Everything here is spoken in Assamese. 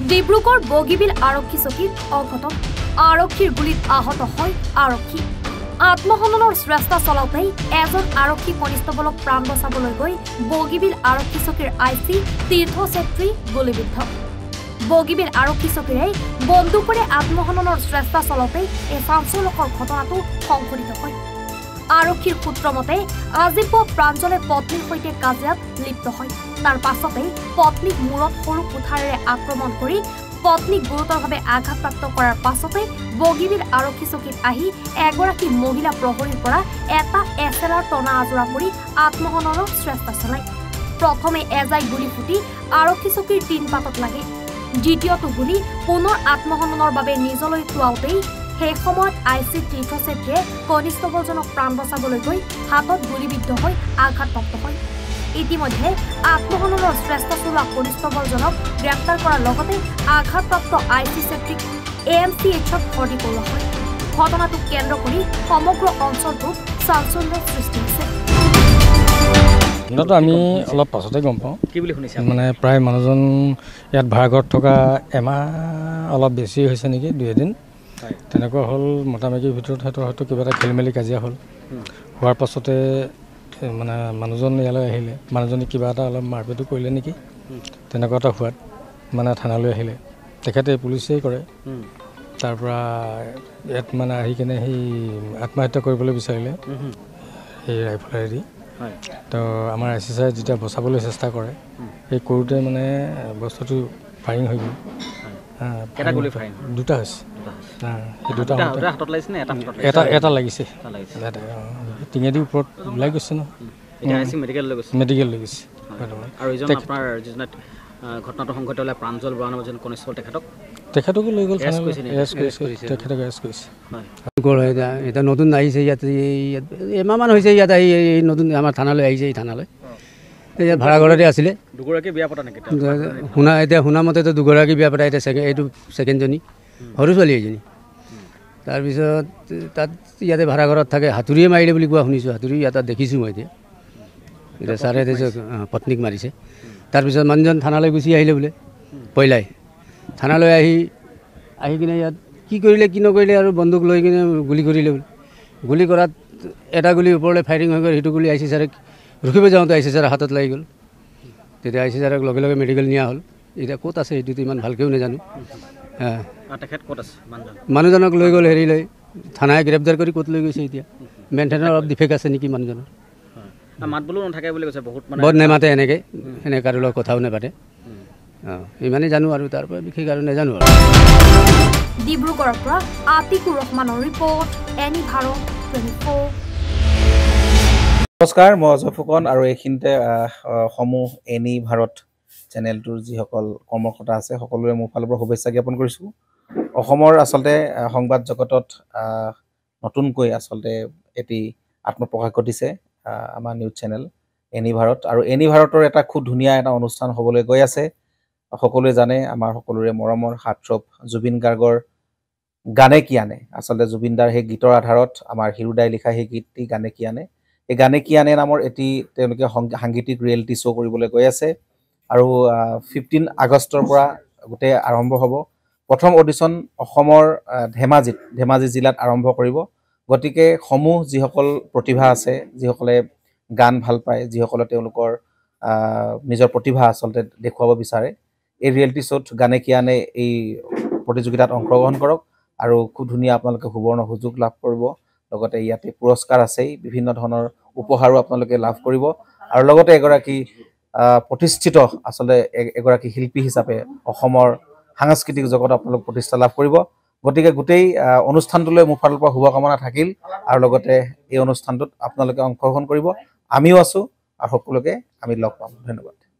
ডিব্ৰুগড় বগীবিল আৰক্ষী চকীত অঘটন আৰক্ষীৰ গুলীত আহত হয় আৰক্ষী আত্মসন্মানৰ চেষ্টা চলাওঁতেই এজন আৰক্ষী কনিষ্টবলক প্ৰাণ বচাবলৈ গৈ বগীবিল আৰক্ষী চকীৰ আইচি তীৰ্থ চেত্ৰী গুলীবিদ্ধ বগীবিল আৰক্ষী চকীৰে বন্দুকেৰে আত্মসন্মানৰ চেষ্টা চলাওঁতেই এই চাঞ্চল্যকৰ ঘটনাটো সংঘটিত হয় আৰক্ষীৰ সূত্ৰ মতে আজি পুৱা প্ৰাঞ্জলে পত্নীৰ সৈতে কাজিয়াত লিপ্ত হয় তাৰ পাছতে পত্নীক মূৰত সৰু কুঠাৰেৰে আক্ৰমণ কৰি পত্নীক গুৰুতৰভাৱে আঘাতপ্ৰাপ্ত কৰাৰ পাছতে বগীবিল আৰক্ষী চকীত আহি এগৰাকী মহিলা প্ৰহৰীৰ পৰা এটা এছেলাৰ টনা আজোৰা কৰি আত্মসন্মানৰ চেষ্টা চলায় প্ৰথমে এজাই গুলী ফুটি আৰক্ষী চকীৰ তিন পাতত লাগে দ্বিতীয়টো গুলী পুনৰ আত্মসন্মানৰ বাবে নিজলৈ টুৱাওঁতেই সেই সময়ত আইচি তীৰ্থ চেত্ৰীয়ে কনিষ্টবলজনক প্ৰাণ বচাবলৈ গৈ হাতত গুলীবিদ্ধ হৈ আঘাতপ্ৰাপ্ত হয় ইতিমধ্যে আত্মসন্মানৰ চেষ্টা চলোৱা কনিষ্টবলজনক গ্ৰেপ্তাৰ কৰাৰ লগতে আঘাতপ্ৰাপ্ত আইচি চেত্ৰীক AMCHত ভৰ্তি কৰোৱা হয় ঘটনাটোক কেন্দ্ৰ কৰি সমগ্ৰ অঞ্চলটোত চাঞ্চল্যৰ সৃষ্টি হৈছে তো আমি অলপ পাছতে গম পাওঁ কি বুলি শুনিছে মানে প্ৰায় মানুহজন ইয়াত ভাড়াঘৰত থকা এমাহ অলপ বেছি হৈছে নেকি দুই এদিন তেনেকুৱা হ'ল মোটামুটিৰ ভিতৰত সিহঁতৰ হয়তো কিবা এটা খেলি মেলি কাজিয়া হ'ল হোৱাৰ পাছতে মানে মানুহজন ইয়ালৈ আহিলে মানুহজনী কিবা এটা অলপ মাৰপিটো কৰিলে নেকি তেনেকুৱা এটা হোৱাত মানে থানালৈ আহিলে তেখেতে পুলিচেই কৰে তাৰ পৰা ইয়াত মানে আহি কিনে সেই আত্মহত্যা কৰিবলৈ বিচাৰিলে সেই ৰাইফলেদি তো আমাৰ আইচি ছাৰে যেতিয়া বচাবলৈ চেষ্টা কৰে সেই কৰোঁতে মানে বস্তুটো ফায়াৰিং হৈ গ'ল দুটা হৈছে এটা লাগিছে টিঙেদি ওপৰত ওলাই গৈছে ন মেডিকেল লৈ গৈছে ঘটনাটো সংঘটিত হ'লে প্ৰাঞ্জল বৰা নামৰ এজন কনিষ্টবল তেখেতকো লৈ গ'ল তেখেতক এৰেষ্ট কৰিছে এতিয়া নতুন আহিছে ইয়াত এমাহমান হৈছে ইয়াত আহি এই নতুন আমাৰ থানালৈ আহিছে এই থানালৈ ইয়াত ভাড়াঘৰতে আছিলে দুগৰাকী বিয়া পতা নেকি শুনা মতেতো দুগৰাকী বিয়া পতা এতিয়া এইটো ছেকেণ্ডজনী সৰু ছোৱালী এজনী তাৰপিছত তাত ইয়াতে ভাড়াঘৰত থাকে হাতুৰিয়ে মাৰিলে বুলি কোৱা শুনিছোঁ হাতুৰি ইয়াত দেখিছোঁ মই এতিয়া ছাৰে পত্নীক মাৰিছে তাৰপিছত মানুহজন থানালৈ গুচি আহিলে বোলে পইলাই থানালৈ আহি কিনে ইয়াত কি কৰিলে কি নকৰিলে আৰু বন্দুক লৈ কিনে গুলি কৰিলে বোলে গুলি কৰাত এটা গুলি ওপৰলৈ ফায়াৰিং হৈ গ'ল সেইটো গুলি আইচি ছাৰক ৰখিব যাওঁতে আইচি ছাৰৰ হাতত লাগি গ'ল তেতিয়া আইচি ছাৰক লগে লগে মেডিকেল নিয়া হ'ল এতিয়া ক'ত আছে সেইটোতো ইমান ভালকৈও নাজানো মানুহজনক লৈ গ'ল হেৰিলৈ থানাই গ্ৰেপ্তাৰ কৰি ক'ত লৈ গৈছে এতিয়া মেইনটেইনৰ অলপ ডিফেক্ট আছে নেকি মানুহজনৰ বহুত নেমাতে এনেকৈ কাৰো লগত কথাও নাপাতে ইমানেই জানো আৰু তাৰ পৰা বিশেষ আৰু নাজানো আৰু ডিব্ৰুগড়ৰ পৰা আতিকুৰ ৰহমানৰ ৰিপৰ্ট এনি ভাৰত 24 নমস্কাৰ মই অজয় ফুকন আৰু এইখিনিতে সমূহ এনি ভাৰত চেনেলটোৰ যিসকল কৰ্মকৰ্তা আছে সকলোৰে মোৰ ফালৰ পৰা শুভেচ্ছা জ্ঞাপন কৰিছোঁ অসমৰ আচলতে সংবাদ জগতত নতুনকৈ আচলতে এটি আত্মপ্ৰকাশ ঘটিছে আমাৰ নিউজ চেনেল এনি ভাৰত আৰু এনি ভাৰতৰ এটা খুব ধুনীয়া এটা অনুষ্ঠান হ'বলৈ গৈ আছে সকলোৱে জানে আমাৰ সকলোৰে মৰমৰ হাৰ্টথ্ৰব জুবিন গাৰ্গৰ গানে কি আনে আচলতে জুবিনদাৰ সেই গীতৰ আধাৰত আমাৰ হিৰুদাই লিখা সেই গীতটি গানে কি আনে এই গানে কি আনে নামৰ এটি তেওঁলোকে সাংগীতিক ৰিয়েলিটি শ্ব' কৰিবলৈ গৈ আছে আৰু 15 আগষ্টৰ পৰা গোটেই আৰম্ভ হ'ব প্ৰথম অডিশ্যন অসমৰ ধেমাজি জিলাত আৰম্ভ কৰিব গতিকে সমূহ যিসকল প্ৰতিভা আছে যিসকলে গান ভাল পায় যিসকলে তেওঁলোকৰ নিজৰ প্ৰতিভা আচলতে দেখুৱাব বিচাৰে এই ৰিয়েলিটি শ্ব'ত গানে কি আনে এই প্ৰতিযোগিতাত অংশগ্ৰহণ কৰক আৰু খুব ধুনীয়া আপোনালোকে সুবৰ্ণ সুযোগ লাভ কৰিব লগতে ইয়াতে পুৰস্কাৰ আছেই বিভিন্ন ধৰণৰ উপহাৰো আপোনালোকে লাভ কৰিব আৰু লগতে এগৰাকী প্ৰতিষ্ঠিত আচলতে এগৰাকী শিল্পী হিচাপে অসমৰ সাংস্কৃতিক জগতত আপোনালোক প্ৰতিষ্ঠা লাভ কৰিব গতিকে গোটেই অনুষ্ঠানটোলৈ মোৰ ফালৰ পৰা শুভকামনা থাকিল আৰু লগতে এই অনুষ্ঠানটোত আপোনালোকে অংশগ্ৰহণ কৰিব আমিও আছোঁ আৰু সকলোকে আমি লগ পাম ধন্যবাদ